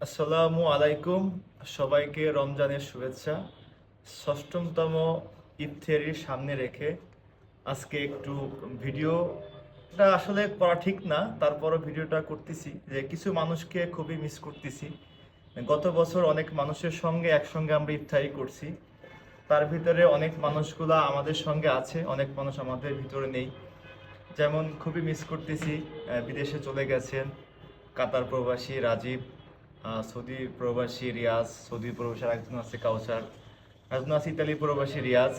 আসসালামু আলাইকুম। সবাইকে রমজানের শুভেচ্ছা। ষষ্ঠতম ইফতারির সামনে রেখে আজকে একটু ভিডিওটা আসলে করা ঠিক না, তারপরও ভিডিওটা করতেছি যে কিছু মানুষকে খুবই মিস করতেছি। গত বছর অনেক মানুষের সঙ্গে একসঙ্গে আমরা ইফতারি করছি, তার ভিতরে অনেক মানুষগুলা আমাদের সঙ্গে আছে, অনেক মানুষ আমাদের ভিতরে নেই। যেমন খুবই মিস করতেছি, বিদেশে চলে গেছেন কাতার প্রবাসী রাজীব, সৌদি প্রবাসী রিয়াজ, সৌদি প্রবাসী একজন আছে কাউসার, একজন আছে ইতালি প্রবাসী রিয়াজ,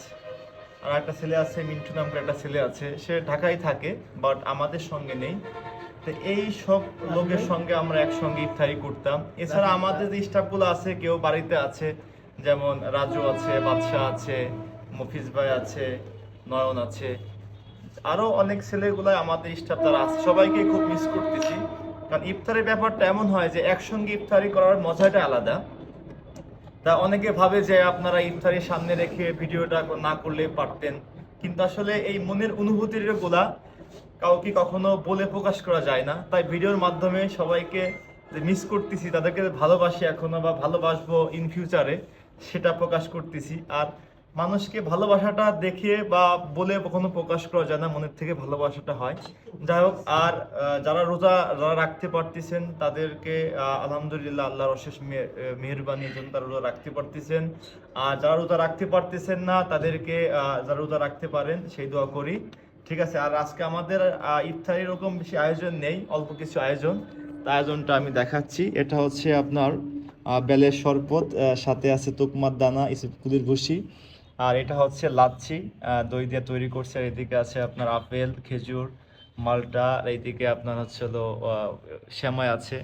আর একটা ছেলে আছে মিন্টু নাম করে একটা ছেলে আছে, সে ঢাকায় থাকে বাট আমাদের সঙ্গে নেই। তো এই সব লোকের সঙ্গে আমরা একসঙ্গে ইফতারি করতাম। এছাড়া আমাদের যে স্টাফগুলো আছে কেউ বাড়িতে আছে, যেমন রাজু আছে, বাদশাহ আছে, মফিজ ভাই আছে, নয়ন আছে, আরো অনেক ছেলেগুলো আমাদের স্টাফ যারা আছে, সবাইকে খুব মিস করতেছি। কারণ ইফতারের ব্যাপারটা এমন হয় যে একসঙ্গে ইফতারি করার মজাটা আলাদা। তা অনেকে ভাবে যে আপনারা ইফতারি সামনে রেখে ভিডিওটা না করলে পারতেন, কিন্তু আসলে এই মনের অনুভূতির গুলা কাউকে কখনো বলে প্রকাশ করা যায় না। তাই ভিডিওর মাধ্যমে সবাইকে যে মিস করতেছি, তাদেরকে ভালোবাসি এখনো বা ভালোবাসবো ইন ফিউচারে, সেটা প্রকাশ করতেছি। আর মানুষকে ভালোবাসাটা দেখে বা বলে কখনো প্রকাশ করা যায় না, মনের থেকে ভালোবাসাটা হয়। যাই হোক, আর যারা রাখতে পারতেছেন তাদেরকে আলহামদুলিল্লাহ, আল্লাহর অশেষ মেহেরবানির জন্য তারা রোজা রাখতে পারতেছেন। আর যারা রোজা রাখতে পারতেছেন না তাদেরকে যারা রোজা রাখতে পারেন সেই দোয়া করি। ঠিক আছে। আর আজকে আমাদের ইফতারি এরকম বেশি আয়োজন নেই, অল্প কিছু আয়োজন। আয়োজনটা আমি দেখাচ্ছি। এটা হচ্ছে আপনার বেলের শরবত, সাথে আছে তুকমার দানা, কুলির ভুসি, আর এটা হচ্ছে লাচ্ছি, দই দিয়ে তৈরি করছে। আর এদিকে আছে আপনার আপেল, খেজুর, মালটা, আর এইদিকে আপনার হচ্ছে হলো সেমাই আছে,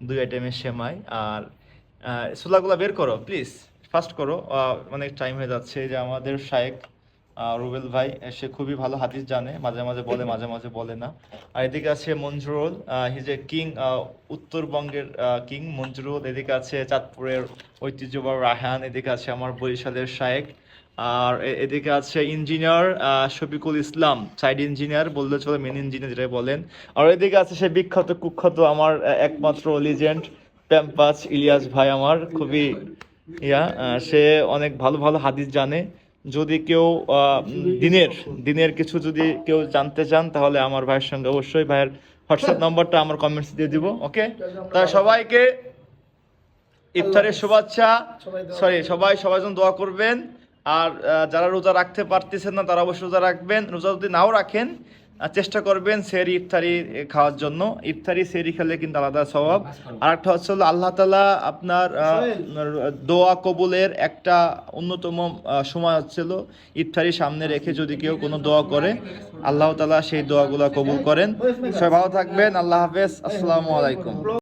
দুই আইটেমের সেমাই। আর ছোলাগুলা বের করো প্লিজ, ফাস্ট করো, অনেক টাইম হয়ে যাচ্ছে। এই যে আমাদের শায়েক রুবেল ভাই, সে খুবই ভালো হাদিস জানে, মাঝে মাঝে বলে মাঝে মাঝে বলে না। আর এদিকে আছে মঞ্জুরুল, হিজ এ কিং, উত্তরবঙ্গের কিং মঞ্জুরুল। এদিকে আছে চাঁদপুরের ঐতিহ্যবাহী রায়হান। এদিকে আছে আমার বরিশালের শায়েক। আর এদিকে আছে engineer Shafiqul Islam, side engineer বললে চলে, মেন ইঞ্জিনিয়ার যেটা বলেন। আর এদিকে আছে সে বিখ্যাত কুখ্যাত আমার একমাত্র লিজেন্ড প্যাম্পাস ইলিয়াস ভাই, আমার খুবই সে অনেক ভালো ভালো হাদিস জানে। যদি কেউ দিনের দিনের কিছু যদি কেউ জানতে চান তাহলে আমার ভাইয়ের সঙ্গে অবশ্যই, ভাইয়ের হোয়াটসঅ্যাপ নাম্বারটা আমার কমেন্টস দিয়ে দিব। ওকে, তাই সবাইকে ইফতারের শুভেচ্ছা। সবাই যেন দোয়া করবেন। আর যারা রোজা রাখতে পারতেছেন না তারা অবশ্যই রোজা রাখবেন। রোজা যদি নাও রাখেন, চেষ্টা করবেন সেহরি ইফতারি খাওয়ার জন্য। ইফতারি সেহরি খেলে কিন্তু আলাদা স্বভাব। আর একটা হচ্ছে হলো আল্লাহ তাআলা আপনার দোয়া কবুলের একটা অন্যতম সময় হচ্ছিল ইফতারি সামনে রেখে যদি কেউ কোনো দোয়া করে, আল্লাহ তাআলা সেই দোয়াগুলো কবুল করেন। সবাই ভালো থাকবেন। আল্লাহ হাফেজ। আসসালামু আলাইকুম।